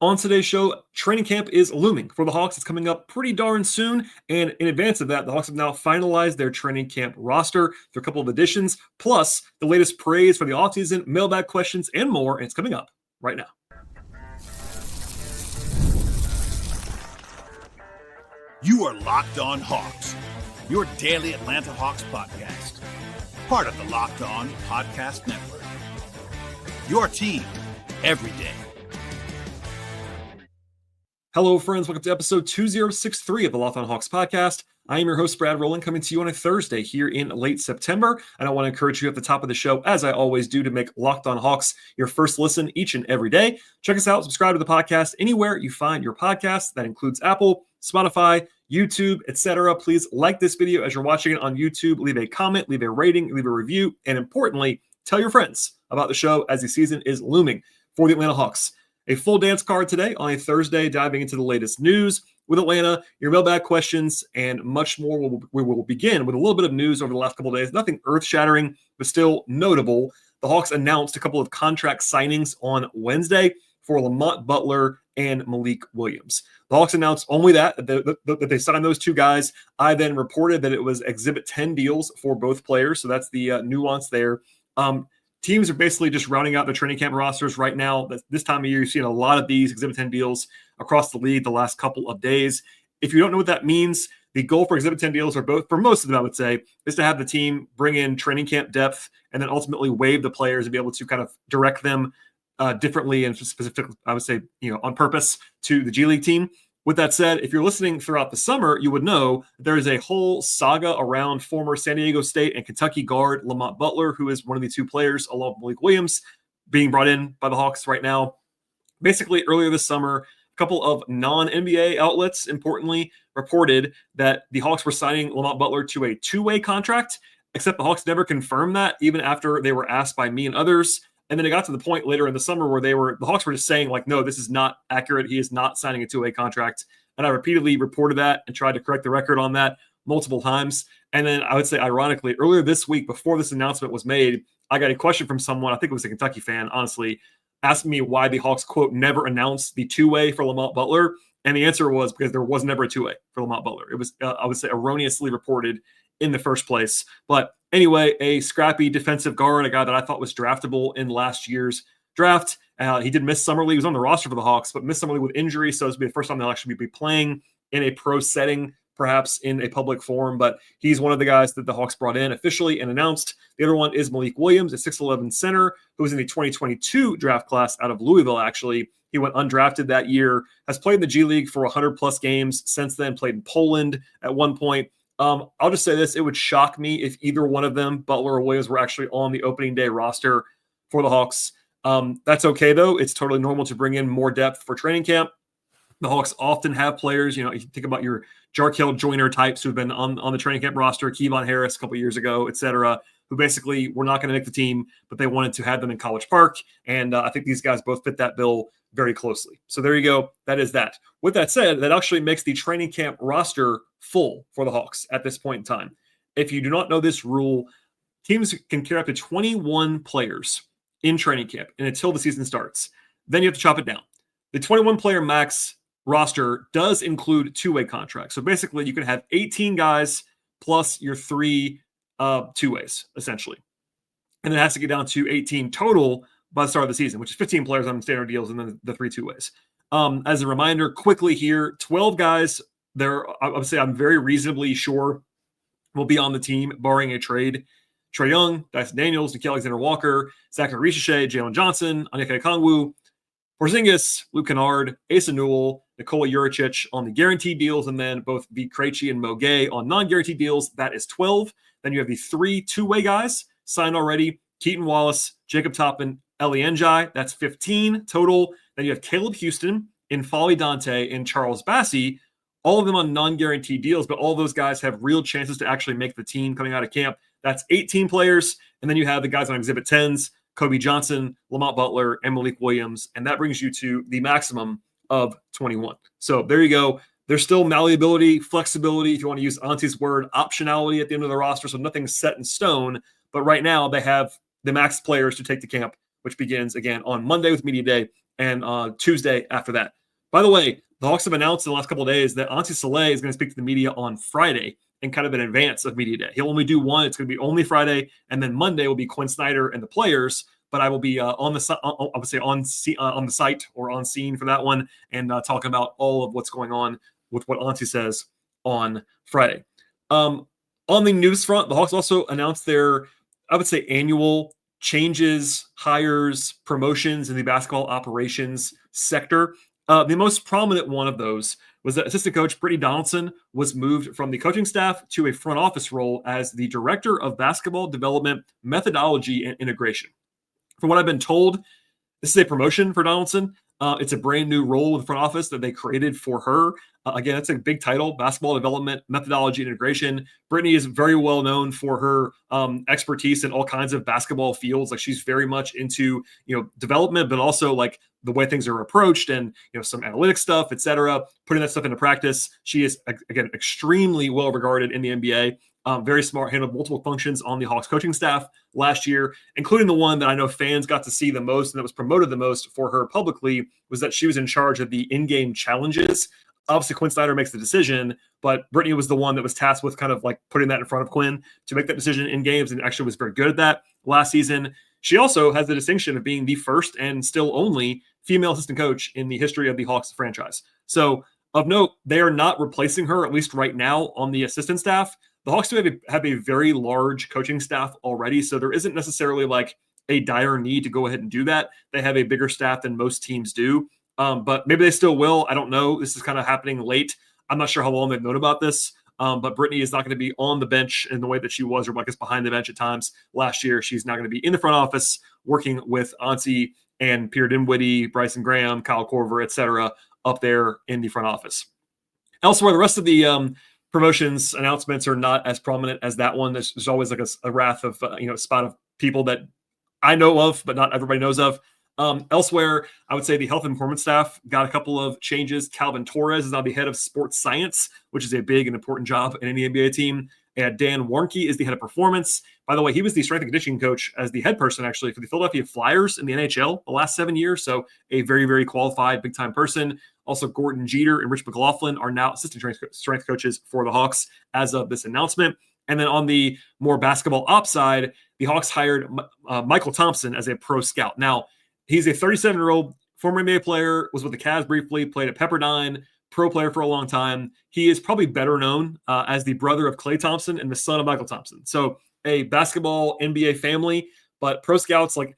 On today's show, training camp is looming for the Hawks. It's coming up pretty darn soon. And in advance of that, the Hawks have now finalized their training camp roster through a couple of additions, plus the latest praise for the offseason, mailbag questions, and more. And it's coming up right now. You are Locked On Hawks, your daily Atlanta Hawks podcast. Part of the Locked On Podcast Network. Your team every day. Hello, friends. Welcome to episode 2063 of the Locked On Hawks podcast. I am your host, Brad Rowland, coming to you on a Thursday here in late September. And I want to encourage you at the top of the show, as I always do, to make Locked On Hawks your first listen each and every day. Check us out. Subscribe to the podcast anywhere you find your podcast. That includes Apple, Spotify, YouTube, etc. Please like this video as you're watching it on YouTube. Leave a comment, leave a rating, leave a review, and importantly, tell your friends about the show as the season is looming for the Atlanta Hawks. A full dance card today on a Thursday, diving into the latest news with Atlanta, your mailbag questions, and much more. We will begin with a little bit of news over the last couple of days. Nothing earth-shattering, but still notable. The Hawks announced a couple of contract signings on Wednesday for Lamont Butler and Malik Williams. The Hawks announced only that they signed those two guys. I then reported that it was Exhibit 10 deals for both players, so that's the nuance there. Teams are basically just rounding out their training camp rosters right now. This time of year, you're seeing a lot of these Exhibit 10 deals across the league the last couple of days. If you don't know what that means, the goal for Exhibit 10 deals for most of them, I would say, is to have the team bring in training camp depth and then ultimately waive the players and be able to kind of direct them differently and specifically, I would say, on purpose to the G League team. With that said, if you're listening throughout the summer, you would know there is a whole saga around former San Diego State and Kentucky guard Lamont Butler, who is one of the two players along with Malik Williams being brought in by the Hawks right now. Basically, earlier this summer, a couple of non-NBA outlets, importantly, reported that the Hawks were signing Lamont Butler to a two-way contract, except the Hawks never confirmed that, even after they were asked by me and others. And then it got to the point later in the summer where the Hawks were just saying, like, no, this is not accurate. He is not signing a two-way contract. And I repeatedly reported that and tried to correct the record on that multiple times. And then I would say, ironically, earlier this week, before this announcement was made, I got a question from someone, I think it was a Kentucky fan, honestly, asking me why the Hawks, quote, never announced the two-way for Lamont Butler. And the answer was because there was never a two-way for Lamont Butler. It was, I would say, erroneously reported in the first place. But anyway, a scrappy defensive guard, a guy that I thought was draftable in last year's draft. He did miss summer league. He was on the roster for the Hawks, but missed summer league with injury. So this will be the first time they'll actually be playing in a pro setting, perhaps in a public forum. But he's one of the guys that the Hawks brought in officially and announced. The other one is Malik Williams, a 6'11 center who was in the 2022 draft class out of Louisville, actually. He went undrafted that year, has played in the G League for 100-plus games since then, played in Poland at one point. I'll just say this. It would shock me if either one of them, Butler or Williams, were actually on the opening day roster for the Hawks. That's okay, though. It's totally normal to bring in more depth for training camp. The Hawks often have players, you think about your Jarkel Joyner types who've been on the training camp roster, Kevon Harris a couple years ago, et cetera, who basically were not going to make the team, but they wanted to have them in College Park. And I think these guys both fit that bill very closely. So there you go. That is that. With that said, that actually makes the training camp roster full for the Hawks at this point in time. If you do not know this rule, teams can carry up to 21 players in training camp and until the season starts. Then you have to chop it down. The 21-player max roster does include two-way contracts. So basically, you can have 18 guys plus your three two-ways, essentially. And it has to get down to 18 total by the start of the season, which is 15 players on standard deals and then the three two-ways. As a reminder, quickly here, 12 guys there. I would say I'm very reasonably sure will be on the team, barring a trade. Trae Young, Dyson Daniels, Nickeil Alexander-Walker, Zachary Richeche, Jalen Johnson, Onyeka Okongwu, Porzingis, Luke Kennard, Asa Newell, Nikola Juricic on the guaranteed deals, and then both V. Krejci and Mo Gay on non-guaranteed deals. That is 12. Then you have the three two-way guys signed already: Keaton Wallace, Jacob Toppin, Eli Njai. That's 15 total. Then you have Caleb Houston, N'Faly Dante, and Charles Bassey, all of them on non-guaranteed deals, but all those guys have real chances to actually make the team coming out of camp. That's 18 players. And then you have the guys on Exhibit 10s, Kobe Johnson, Lamont Butler, and Malik Williams. And that brings you to the maximum of 21. So there you go. There's still malleability, flexibility, if you want to use Auntie's word, optionality at the end of the roster. So nothing's set in stone. But right now they have the max players to take to camp, which begins again on Monday with Media Day and Tuesday after that. By the way, the Hawks have announced in the last couple of days that Antti Saleh is going to speak to the media on Friday and kind of in advance of media day. He'll only do one. It's going to be only Friday, and then Monday will be Quinn Snyder and the players. But I will be on the site or on scene for that one and talking about all of what's going on with what Antti says on Friday. On the news front, the Hawks also announced their, I would say, annual changes, hires, promotions in the basketball operations sector. The most prominent one of those was that assistant coach Brittany Donaldson was moved from the coaching staff to a front office role as the director of basketball development, methodology, and integration. From what I've been told, this is a promotion for Donaldson. It's a brand new role in the front office that they created for her. Again, it's a big title, basketball development, methodology, and integration. Brittany is very well known for her expertise in all kinds of basketball fields. Like she's very much into, development, but also like the way things are approached and, some analytic stuff, et cetera, putting that stuff into practice. She is, again, extremely well regarded in the NBA. Very smart, handled multiple functions on the Hawks coaching staff last year, including the one that I know fans got to see the most and that was promoted the most for her publicly, was that she was in charge of the in-game challenges. Obviously, Quinn Snyder makes the decision, but Brittany was the one that was tasked with kind of like putting that in front of Quinn to make that decision in games, and actually was very good at that last season. She also has the distinction of being the first and still only female assistant coach in the history of the Hawks franchise. So of note, they are not replacing her, at least right now, on the assistant staff. The Hawks do have a very large coaching staff already, so there isn't necessarily like a dire need to go ahead and do that. They have a bigger staff than most teams do, but maybe they still will. I don't know. This is kind of happening late. I'm not sure how long they've known about this, but Brittany is not going to be on the bench in the way that she was, or I guess behind the bench at times last year. She's not going to be in the front office working with Antti and Peter Dinwiddie, Bryson Graham, Kyle Korver, et cetera, up there in the front office. Elsewhere, the rest of the promotions announcements are not as prominent as that one. There's always like a wrath of spot of people that I know of, but not everybody knows of. Elsewhere, I would say the health and performance staff got a couple of changes. Calvin Torres is now the head of sports science, which is a big and important job in any NBA team. And Dan Warnke is the head of performance. By the way, he was the strength and conditioning coach as the head person, actually, for the Philadelphia Flyers in the NHL the last 7 years. So a very, very qualified, big-time person. Also, Gordon Jeter and Rich McLaughlin are now assistant strength coaches for the Hawks as of this announcement. And then on the more basketball ops side, the Hawks hired Michael Thompson as a pro scout. Now, he's a 37-year-old former NBA player, was with the Cavs briefly, played at Pepperdine, pro player for a long time. He is probably better known as the brother of Klay Thompson and the son of Michael Thompson. So a basketball NBA family, but pro scouts, like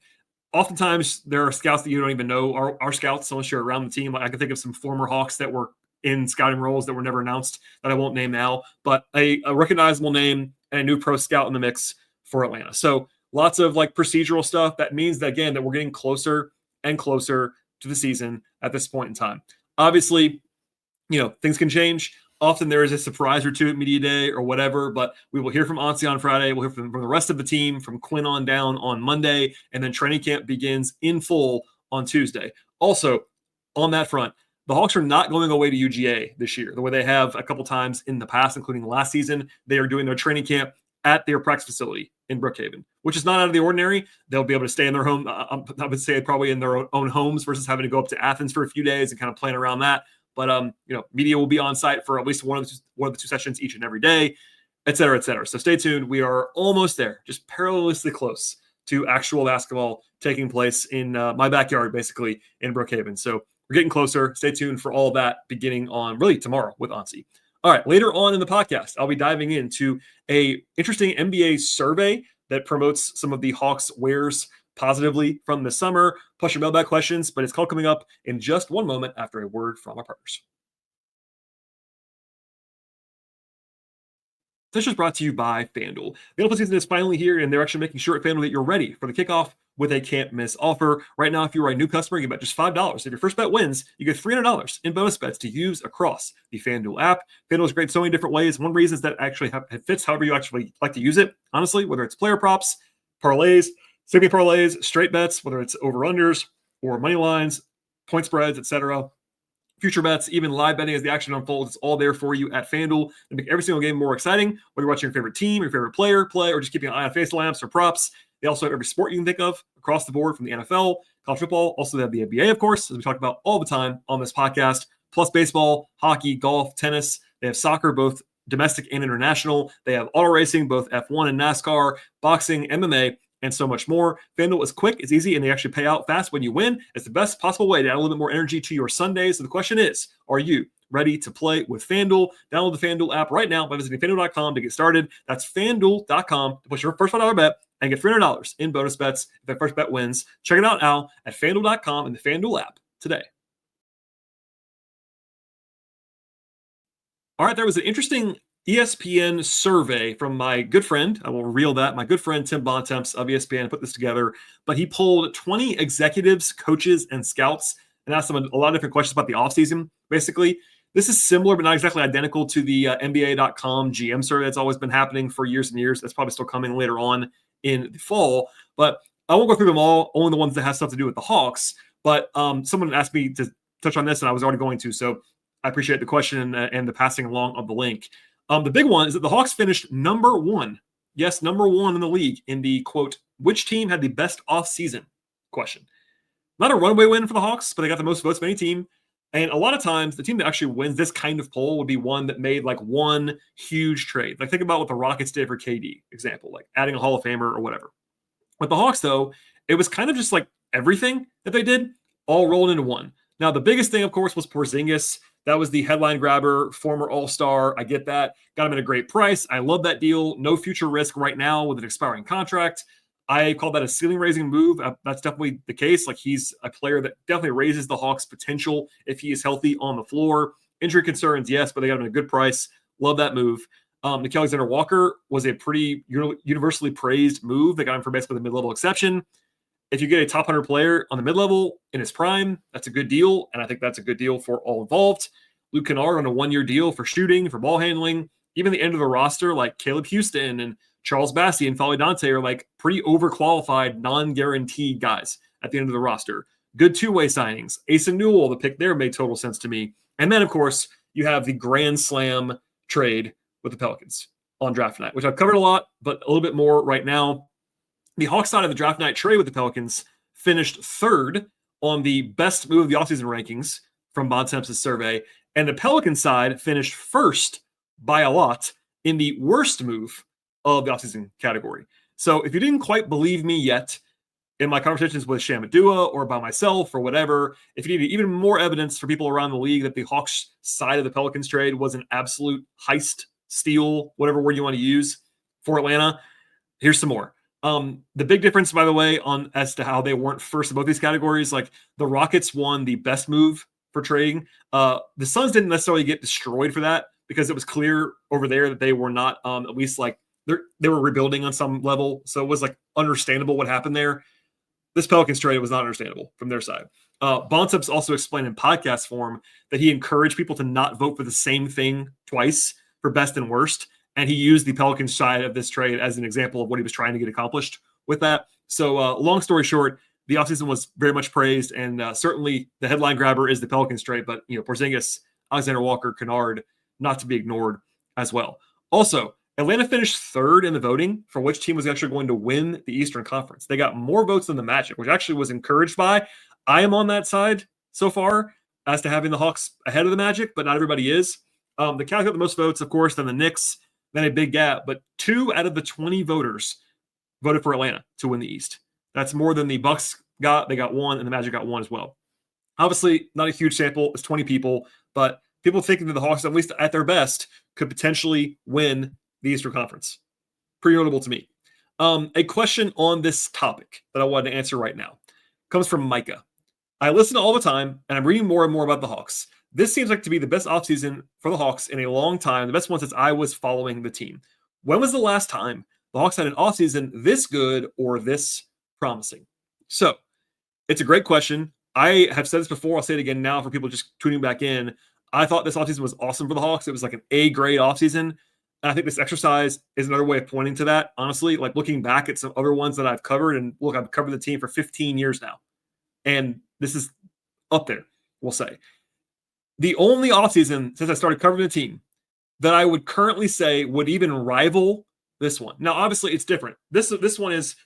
oftentimes there are scouts that you don't even know are scouts unless you're around the team. Like I can think of some former Hawks that were in scouting roles that were never announced that I won't name now, but a recognizable name and a new pro scout in the mix for Atlanta. So lots of like procedural stuff. That means that, again, that we're getting closer and closer to the season at this point in time. Obviously, things can change. Often there is a surprise or two at media day or whatever, but we will hear from Antti on Friday. We'll hear from the rest of the team, from Quinn on down on Monday, and then training camp begins in full on Tuesday. Also, on that front, the Hawks are not going away to UGA this year, the way they have a couple times in the past, including last season. They are doing their training camp at their practice facility in Brookhaven, which is not out of the ordinary. They'll be able to stay in their home. I would say probably in their own homes versus having to go up to Athens for a few days and kind of plan around that. But, media will be on site for at least one of the two sessions each and every day, et cetera, et cetera. So stay tuned. We are almost there, just perilously close to actual basketball taking place in my backyard, basically, in Brookhaven. So we're getting closer. Stay tuned for all of that beginning on really tomorrow with Antti. All right, later on in the podcast, I'll be diving into a interesting NBA survey that promotes some of the Hawks wares positively from the summer, plus your mailbag questions, but it's all coming up in just one moment after a word from our partners. This is brought to you by FanDuel. The NFL season is finally here, and they're actually making sure at FanDuel that you're ready for the kickoff with a can't-miss offer. Right now, if you are a new customer, you bet just $5. If your first bet wins, you get $300 in bonus bets to use across the FanDuel app. FanDuel is great in so many different ways. One reason is that it fits however you actually like to use it, honestly, whether it's player props, parlays, same-game parlays, straight bets, whether it's over-unders or money lines, point spreads, etc. Future bets, even live betting as the action unfolds. It's all there for you at FanDuel to make every single game more exciting, whether you're watching your favorite team, your favorite player play, or just keeping an eye on face lamps or props. They also have every sport you can think of across the board, from the NFL college football. Also, they have the NBA, of course, as we talk about all the time on this podcast, plus baseball, hockey, golf, tennis. They have soccer, both domestic and international. They have auto racing, both F1 and NASCAR, boxing, MMA, and so much more. FanDuel is quick, it's easy, and they actually pay out fast when you win. It's the best possible way to add a little bit more energy to your Sundays. So the question is, are you ready to play with FanDuel? Download the FanDuel app right now by visiting FanDuel.com to get started. That's FanDuel.com to put your first $1 bet and get $300 in bonus bets if that first bet wins. Check it out now at FanDuel.com and the FanDuel app today. All right, there was an interesting ESPN survey from my good friend. I will reveal that. My good friend Tim Bontemps of ESPN put this together, but he polled 20 executives, coaches, and scouts and asked them a lot of different questions about the offseason. Basically, this is similar, but not exactly identical to the NBA.com GM survey that's always been happening for years and years. That's probably still coming later on in the fall, but I won't go through them all, only the ones that have stuff to do with the Hawks. But someone asked me to touch on this, and I was already going to, so I appreciate the question and the passing along of the link. The big one is that the Hawks finished number one. Yes, number one in the league in the, quote, which team had the best offseason question. Not a runaway win for the Hawks, but they got the most votes of any team. And a lot of times, the team that actually wins this kind of poll would be one that made like one huge trade. Like think about what the Rockets did for KD, example, like adding a Hall of Famer or whatever. With the Hawks, though, it was kind of just like everything that they did all rolled into one. Now, the biggest thing, of course, was Porzingis. That was the headline grabber, former All-Star. I get that. Got him at a great price. I love that deal. No future risk right now with an expiring contract. I call that a ceiling-raising move. That's definitely the case. Like he's a player that definitely raises the Hawks' potential if he is healthy on the floor. Injury concerns, yes, but they got him at a good price. Love that move. Nickeil Alexander-Walker was a pretty universally praised move. They got him for basically the mid-level exception. If you get a top 100 player on the mid-level in his prime, that's a good deal, and I think that's a good deal for all involved. Luke Kennard on a one-year deal for shooting, for ball handling. Even the end of the roster, like Caleb Houston and Charles Bassey and Folly Dante are like pretty overqualified, non-guaranteed guys at the end of the roster. Good two-way signings. Asa Newell, the pick there, made total sense to me. And then, of course, you have the Grand Slam trade with the Pelicans on draft night, which I've covered a lot, but a little bit more right now. The Hawks side of the draft night trade with the Pelicans finished third on the best move of the offseason rankings from Bontemps' survey, and the Pelicans side finished first by a lot in the worst move of the offseason category. So if you didn't quite believe me yet in my conversations with Shamadua or by myself or whatever, if you needed even more evidence for people around the league that the Hawks side of the Pelicans trade was an absolute heist, steal, whatever word you want to use for Atlanta, here's some more. The big difference, by the way, on as to how they weren't first in both these categories, like the Rockets won the best move for trading. The Suns didn't necessarily get destroyed for that because it was clear over there that they were not at least like they were rebuilding on some level. So it was like understandable what happened there. This Pelicans trade was not understandable from their side. Bontemps also explained in podcast form that he encouraged people to not vote for the same thing twice for best and worst. And he used the Pelicans side of this trade as an example of what he was trying to get accomplished with that. So long story short, the offseason was very much praised. And certainly the headline grabber is the Pelicans trade. But, Porzingis, Alexander-Walker, Kennard, not to be ignored as well. Also, Atlanta finished third in the voting for which team was actually going to win the Eastern Conference. They got more votes than the Magic, which actually was encouraged by. I am on that side so far as to having the Hawks ahead of the Magic, but not everybody is. The Cavs got the most votes, of course, then the Knicks. Then a big gap, but 2 out of the 20 voters voted for Atlanta to win the East. That's more than the Bucks got. They got 1, and the Magic got 1 as well. Obviously, not a huge sample. It's 20 people, but people thinking that the Hawks, at least at their best, could potentially win the Eastern Conference. Pretty notable to me. A question on this topic that I wanted to answer right now comes from Micah. I listen all the time, and I'm reading more and more about the Hawks. This seems like to be the best offseason for the Hawks in a long time, the best one since I was following the team. When was the last time the Hawks had an offseason this good or this promising? So, it's a great question. I have said this before. I'll say it again now for people just tuning back in. I thought this offseason was awesome for the Hawks. It was like an A-grade offseason. And I think this exercise is another way of pointing to that, honestly. Like looking back at some other ones that I've covered, and look, I've covered the team for 15 years now. And this is up there, we'll say. The only offseason since I started covering the team that I would currently say would even rival this one. Now, obviously, it's different. This one is,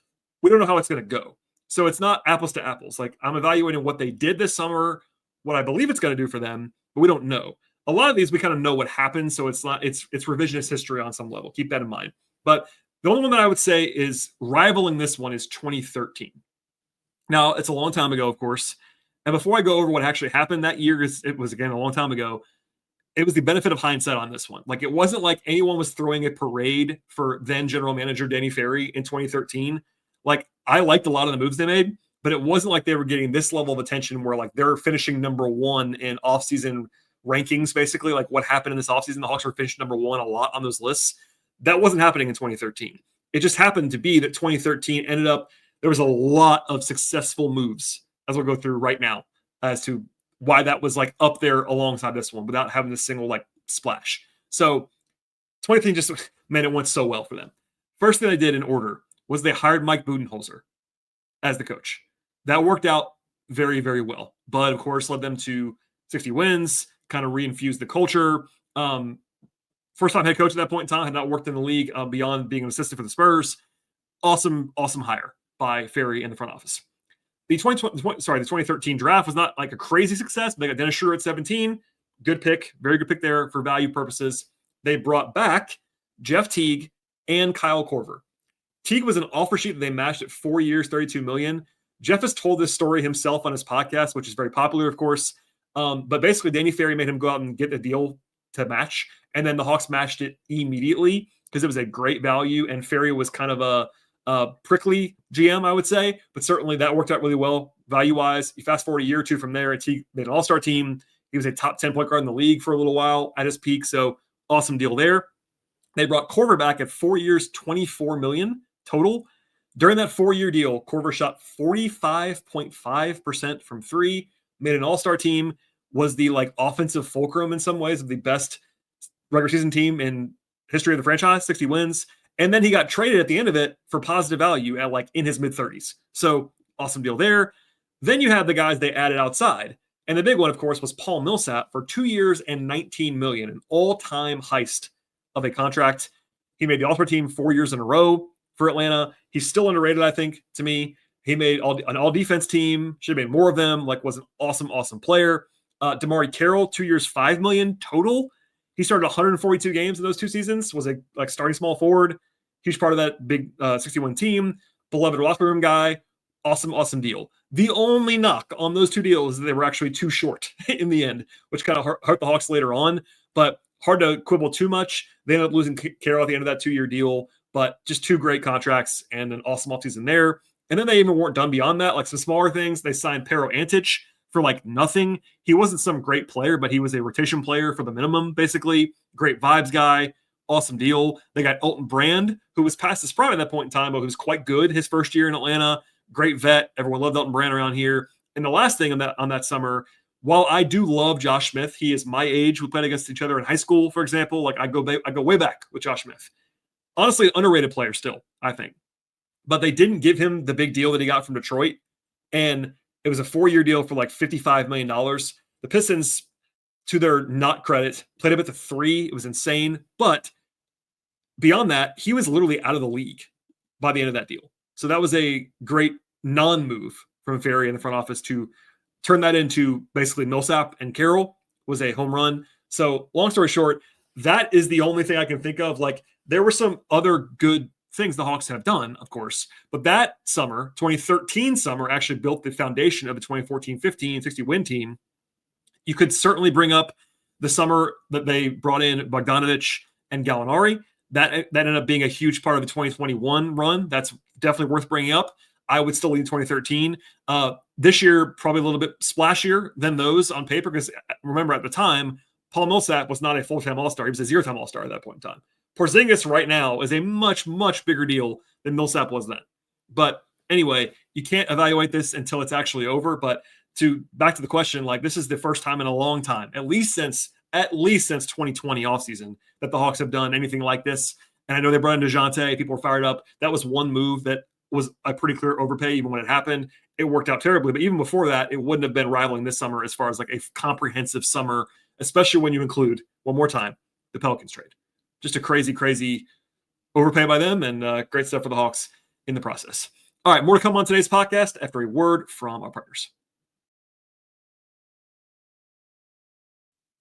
we don't know how it's going to go. So it's not apples to apples. Like, I'm evaluating what they did this summer, what I believe it's going to do for them, but we don't know. A lot of these we kind of know what happened, so it's revisionist history on some level. Keep that in mind. But the only one that I would say is rivaling this one is 2013. Now, it's a long time ago, of course. And before I go over what actually happened that year, it was, again, a long time ago, it was the benefit of hindsight on this one. Like, it wasn't like anyone was throwing a parade for then general manager Danny Ferry in 2013. Like, I liked a lot of the moves they made, but it wasn't like they were getting this level of attention where, like, they're finishing number one in offseason rankings, basically. Like, what happened in this offseason, the Hawks were finished number one a lot on those lists. That wasn't happening in 2013. It just happened to be that 2013 ended up, there was a lot of successful moves, as we'll go through right now, as to why that was like up there alongside this one without having a single like splash. So 2013 just, man, it went so well for them. First thing they did in order was they hired Mike Budenholzer as the coach. That worked out very, very well, but of course led them to 60 wins, kind of reinfused the culture. First time head coach at that point in time, had not worked in the league beyond being an assistant for the Spurs. Awesome hire by Ferry in the front office. The 2013 draft was not like a crazy success. They got Dennis Schroeder at 17. Good pick. Very good pick there for value purposes. They brought back Jeff Teague and Kyle Korver. Teague was an offer sheet that they matched at 4 years, $32 million. Jeff has told this story himself on his podcast, which is very popular, of course. But basically, Danny Ferry made him go out and get a deal to match. And then the Hawks matched it immediately because it was a great value. And Ferry was kind of a prickly GM, I would say, but certainly that worked out really well value-wise. You fast forward a year or two from there, and he made an all-star team. He was a top 10 point guard in the league for a little while at his peak, so awesome deal there. They brought Korver back at 4 years, $24 million total. During that 4-year deal, Korver shot 45.5% from three, made an all-star team, was the like offensive fulcrum in some ways of the best regular season team in history of the franchise, 60 wins. And then he got traded at the end of it for positive value at like in his mid-30s. So awesome deal there. Then you have the guys they added outside. And the big one, of course, was Paul Millsap for 2 years and $19 million, an all-time heist of a contract. He made the All-Star team 4 years in a row for Atlanta. He's still underrated, I think, to me. He made an all-defense team. Should have made more of them. Like, was an awesome player. Damari Carroll, 2 years, $5 million total. He started 142 games in those 2 seasons, was a like starting small forward, huge part of that big 61 team, beloved locker room guy, awesome deal. The only knock on those 2 deals is that they were actually too short in the end, which kind of hurt the Hawks later on, but hard to quibble too much. They ended up losing Carroll at the end of that 2-year deal, but just 2 great contracts and an awesome offseason there. And then they even weren't done beyond that, like some smaller things. They signed Pero Antic for like nothing. He wasn't some great player, but he was a rotation player for the minimum, basically. Great vibes guy. Awesome deal. They got Elton Brand, who was past his prime at that point in time, but who was quite good his first year in Atlanta. Great vet. Everyone loved Elton Brand around here. And the last thing on that summer, while I do love Josh Smith, he is my age. We played against each other in high school, for example. Like I go way back with Josh Smith. Honestly, underrated player still, I think. But they didn't give him the big deal that he got from Detroit. And it was a 4-year deal for like $55 million. The Pistons, to their not credit, played him at the 3. It was insane. But beyond that, he was literally out of the league by the end of that deal. So that was a great non-move from Ferry in the front office to turn that into basically Millsap and Carroll was a home run. So long story short, that is the only thing I can think of. Like there were some other good things the Hawks have done, of course, but that summer, 2013 summer, actually built the foundation of the 2014-15 60-win team. You could certainly bring up the summer that they brought in Bogdanovich and Gallinari. That ended up being a huge part of the 2021 run. That's definitely worth bringing up. I would still lean 2013. This year, probably a little bit splashier than those on paper, because remember at the time, Paul Millsap was not a full-time All-Star. He was a zero-time All-Star at that point in time. Porzingis right now is a much, much bigger deal than Millsap was then. But anyway, you can't evaluate this until it's actually over. But back to the question, like this is the first time in a long time, at least since 2020 offseason, that the Hawks have done anything like this. And I know they brought in DeJounte. People were fired up. That was one move that was a pretty clear overpay even when it happened. It worked out terribly. But even before that, it wouldn't have been rivaling this summer as far as like a comprehensive summer, especially when you include, one more time, the Pelicans trade. Just a crazy overpay by them, and great stuff for the Hawks in the process. All right, more to come on today's podcast after a word from our partners.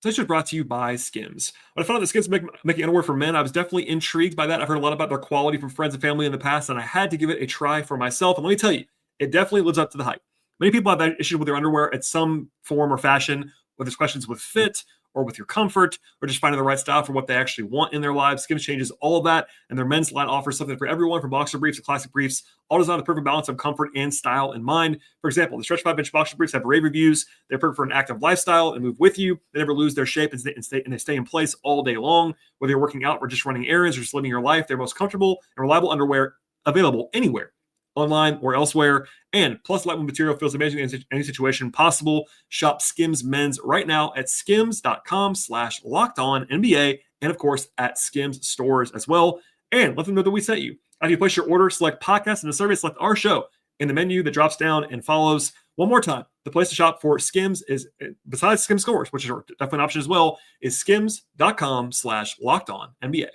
Today's show is brought to you by SKIMS. When I found out that SKIMS making underwear for men, I was definitely intrigued by that. I've heard a lot about their quality from friends and family in the past, and I had to give it a try for myself. And let me tell you, it definitely lives up to the hype. Many people have issues with their underwear at some form or fashion, whether it's questions with fit or with your comfort or just finding the right style for what they actually want in their lives. SKIMS changes all of that, and their men's line offers something for everyone, from boxer briefs to classic briefs, all designed with the perfect balance of comfort and style in mind. For example, the stretch 5-inch boxer briefs have rave reviews. They're perfect for an active lifestyle and move with you. They never lose their shape and they stay in place all day long. Whether you're working out or just running errands or just living your life, they're most comfortable and reliable underwear available anywhere, online or elsewhere. And plus, lightweight material feels amazing in any situation possible. Shop SKIMS Men's right now at skims.com/lockedonnba, and of course at SKIMS stores as well. And let them know that we sent you. After you place your order, select podcast in the survey, select our show in the menu that drops down and follows. One more time, the place to shop for SKIMS is, besides SKIMS stores, which is definitely an option as well, is skims.com/lockedonnba.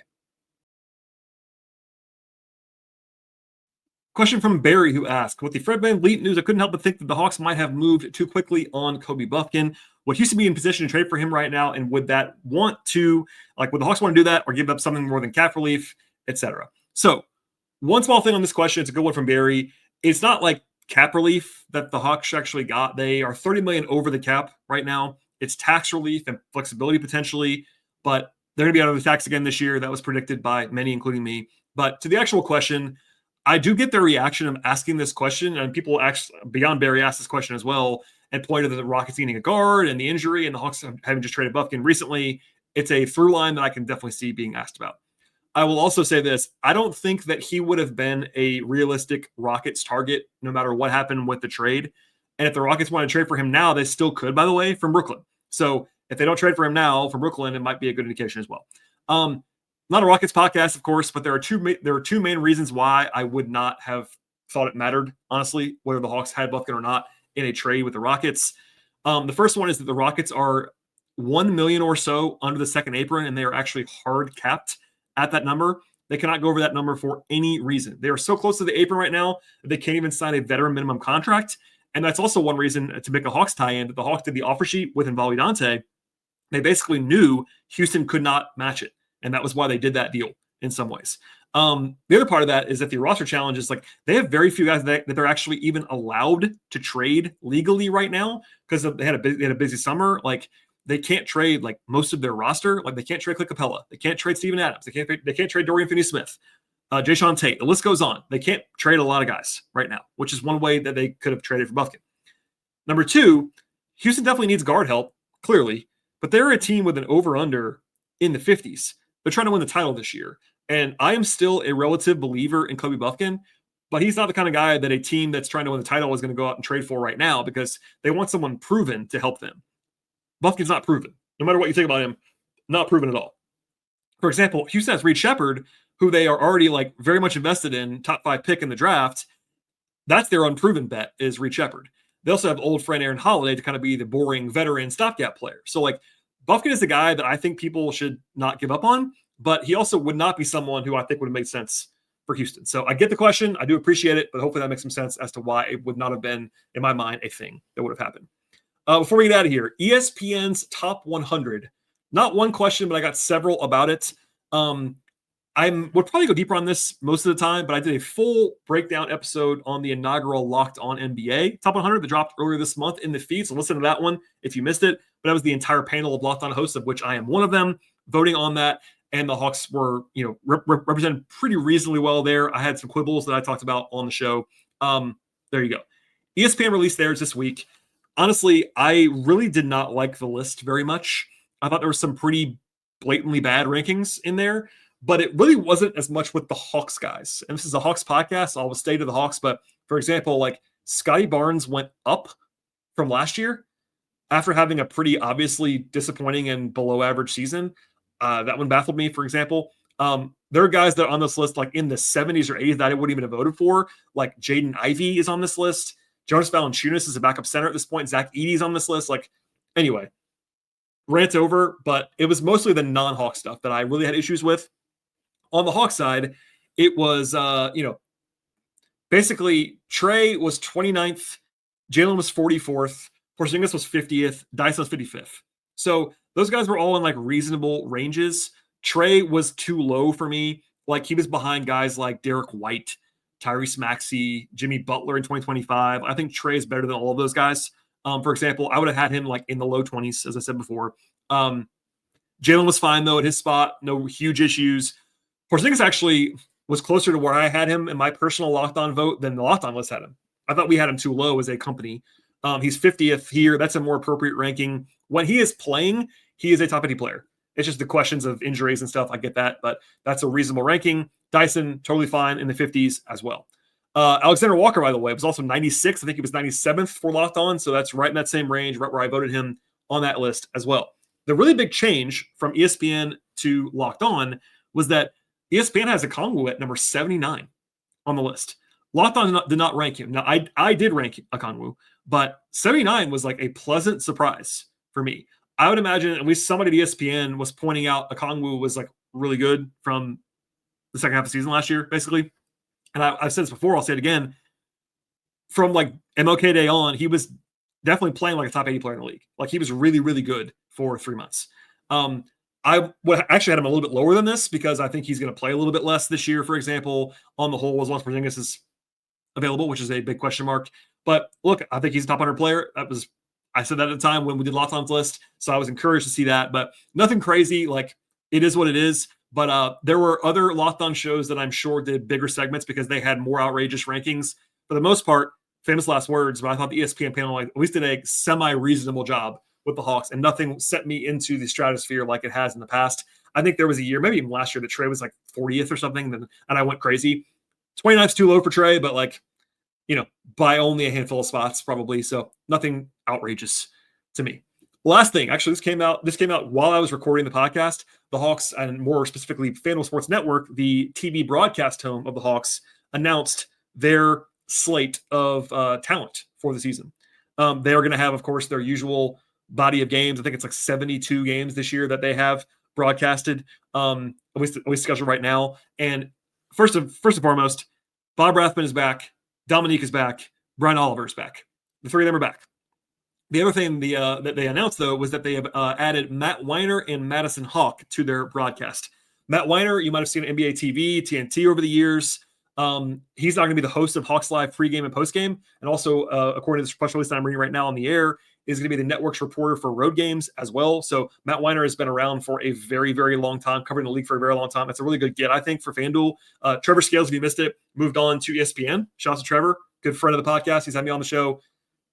Question from Barry, who asked, with the Fred VanVleet news, I couldn't help but think that the Hawks might have moved too quickly on Kobe Buffkin. Would Houston be in position to trade for him right now? And would the Hawks want to do that or give up something more than cap relief, etc.? So, one small thing on this question, it's a good one from Barry. It's not like cap relief that the Hawks actually got. They are $30 million over the cap right now. It's tax relief and flexibility potentially, but they're going to be out of the tax again this year. That was predicted by many, including me. But to the actual question, I do get the reaction of asking this question, and people beyond Barry asked this question as well, and pointed to the Rockets needing a guard and the injury, and the Hawks having just traded Buffkin recently. It's a through line that I can definitely see being asked about. I will also say this. I don't think that he would have been a realistic Rockets target no matter what happened with the trade. And if the Rockets want to trade for him now, they still could, by the way, from Brooklyn. So if they don't trade for him now from Brooklyn, it might be a good indication as well. Not a Rockets podcast, of course, but there are two main reasons why I would not have thought it mattered, honestly, whether the Hawks had Buffkin or not in a trade with the Rockets. The first one is that the Rockets are $1 million or so under the second apron, and they are actually hard capped at that number. They cannot go over that number for any reason. They are so close to the apron right now that they can't even sign a veteran minimum contract. And that's also one reason to make a Hawks tie-in that the Hawks did the offer sheet with Invalid Dante. They basically knew Houston could not match it. And that was why they did that deal in some ways. The other part of that is that the roster challenge is they have very few guys that they're actually even allowed to trade legally right now because they had a busy summer. They can't trade most of their roster. They can't trade Clint Capella. They can't trade Steven Adams. They can't trade Dorian Finney-Smith, Jayshawn Tate. The list goes on. They can't trade a lot of guys right now, which is one way that they could have traded for Buffkin. Number two, Houston definitely needs guard help, clearly, but they're a team with an over-under in the 50s. They're trying to win the title this year. And I am still a relative believer in Kobe Buffkin, but he's not the kind of guy that a team that's trying to win the title is going to go out and trade for right now because they want someone proven to help them. Buffkin's not proven. No matter what you think about him, not proven at all. For example, Houston has Reed Shepherd, who they are already very much invested in, top 5 pick in the draft. That's their unproven bet is Reed Shepherd. They also have old friend Aaron Holiday to kind of be the boring veteran stopgap player. So Buffkin is the guy that I think people should not give up on, but he also would not be someone who I think would have made sense for Houston. So I get the question. I do appreciate it, but hopefully that makes some sense as to why it would not have been, in my mind, a thing that would have happened. Before we get out of here, ESPN's top 100. Not one question, but I got several about it. I would probably go deeper on this most of the time, but I did a full breakdown episode on the inaugural Locked On NBA Top 100 that dropped earlier this month in the feed. So listen to that one if you missed it. But that was the entire panel of Locked On hosts, of which I am one of them, voting on that. And the Hawks were, represented pretty reasonably well there. I had some quibbles that I talked about on the show. There you go. ESPN released theirs this week. Honestly, I really did not like the list very much. I thought there were some pretty blatantly bad rankings in there. But it really wasn't as much with the Hawks guys. And this is a Hawks podcast, so I'll stay to the Hawks. But for example, Scotty Barnes went up from last year after having a pretty obviously disappointing and below average season. That one baffled me, for example. There are guys that are on this list in the 70s or 80s that I wouldn't even have voted for. Jaden Ivey is on this list. Jonas Valanciunas is a backup center at this point. Zach Edey is on this list. Anyway, rant over. But it was mostly the non-Hawk stuff that I really had issues with. On the Hawks side, it was, basically Trey was 29th, Jalen was 44th, Porzingis was 50th, Dyson was 55th. So those guys were all in like reasonable ranges. Trey was too low for me. Like he was behind guys like Derek White, Tyrese Maxey, Jimmy Butler in 2025. I think Trey is better than all of those guys. For example, I would have had him like in the low 20s, as I said before. Jalen was fine though at his spot, no huge issues. Porzingis actually was closer to where I had him in my personal Locked On vote than the Locked On list had him. I thought we had him too low as a company. He's 50th here. That's a more appropriate ranking. When he is playing, he is a top 50 player. It's just the questions of injuries and stuff. I get that, but that's a reasonable ranking. Dyson, totally fine in the 50s as well. Alexander Walker, by the way, was also 96th. I think he was 97th for Locked On, so that's right in that same range, right where I voted him on that list as well. The really big change from ESPN to Locked On was that ESPN has Okongwu at number 79 on the list. Locked On did not rank him. Now, I did rank Okongwu, but 79 was like a pleasant surprise for me. I would imagine at least somebody at ESPN was pointing out Okongwu was like really good from the second half of the season last year, basically. And I've said this before, I'll say it again. From like MLK Day on, he was definitely playing like a top 80 player in the league. Like he was really, really good for 3 months. I would actually had him a little bit lower than this because I think he's going to play a little bit less this year, for example, on the whole, as long as Porzingis is available, which is a big question mark. But look, I think he's a top 100 player. I said that at the time when we did Locked On's list, so I was encouraged to see that, but nothing crazy. Like it is what it is. But there were other Locked On shows that I'm sure did bigger segments because they had more outrageous rankings. For the most part, famous last words, but I thought the ESPN panel at least did a semi-reasonable job with the Hawks, and nothing sent me into the stratosphere like it has in the past. I think there was a year, maybe even last year, that Trey was like 40th or something, and I went crazy. 29th's too low for Trey, but like, by only a handful of spots probably, so nothing outrageous to me. Last thing, actually, this came out while I was recording the podcast. The Hawks, and more specifically FanDuel Sports Network, the TV broadcast home of the Hawks, announced their slate of talent for the season. They are going to have, of course, their usual body of games. I think it's like 72 games this year that they have broadcasted, at least scheduled right now. And first and foremost, Bob Rathman is back, Dominique is back, Brian Oliver is back. The three of them are back. The other thing that they announced, though, was that they have added Matt Weiner and Madison Hawk to their broadcast. Matt Weiner, you might have seen on NBA TV, TNT over the years. He's not going to be the host of Hawks Live pregame and postgame. And also, according to this press release that I'm reading right now on the air, is going to be the network's reporter for road games as well. So Matt Weiner has been around for a very, very long time, covering the league for a very long time. It's a really good get, I think, for FanDuel. Trevor Scales, if you missed it, moved on to ESPN. Shouts to Trevor, good friend of the podcast. He's had me on the show.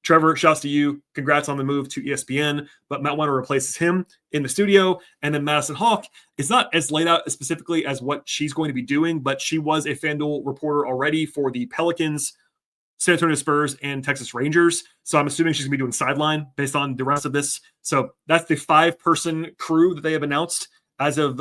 Trevor, shouts to you. Congrats on the move to ESPN. But Matt Weiner replaces him in the studio. And then Madison Hawk is not as laid out specifically as what she's going to be doing, but she was a FanDuel reporter already for the Pelicans, San Antonio Spurs, and Texas Rangers. So I'm assuming she's going to be doing sideline based on the rest of this. So that's the 5-person crew that they have announced as of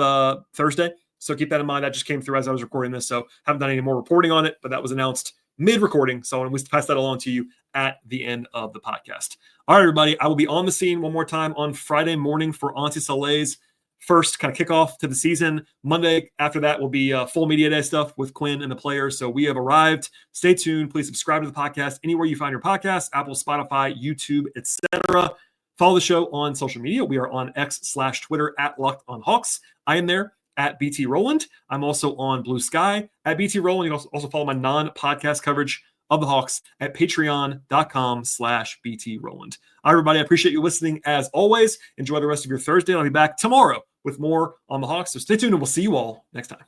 Thursday. So keep that in mind. That just came through as I was recording this. So haven't done any more reporting on it, but that was announced mid-recording. So I want to pass that along to you at the end of the podcast. All right, everybody. I will be on the scene one more time on Friday morning for Auntie Soleil's first kind of kickoff to the season. Monday after that will be full media day stuff with Quinn and the players. So we have arrived. Stay tuned. Please subscribe to the podcast anywhere you find your podcast, Apple, Spotify, YouTube, etc. Follow the show on social media. We are on X/Twitter at Locked On Hawks. I am there at BT Rowland. I'm also on Blue Sky at BT Rowland. You can also follow my non-podcast coverage of the Hawks at patreon.com/BT Rowland. All right, everybody. I appreciate you listening as always. Enjoy the rest of your Thursday. I'll be back tomorrow with more on the Hawks. So stay tuned and we'll see you all next time.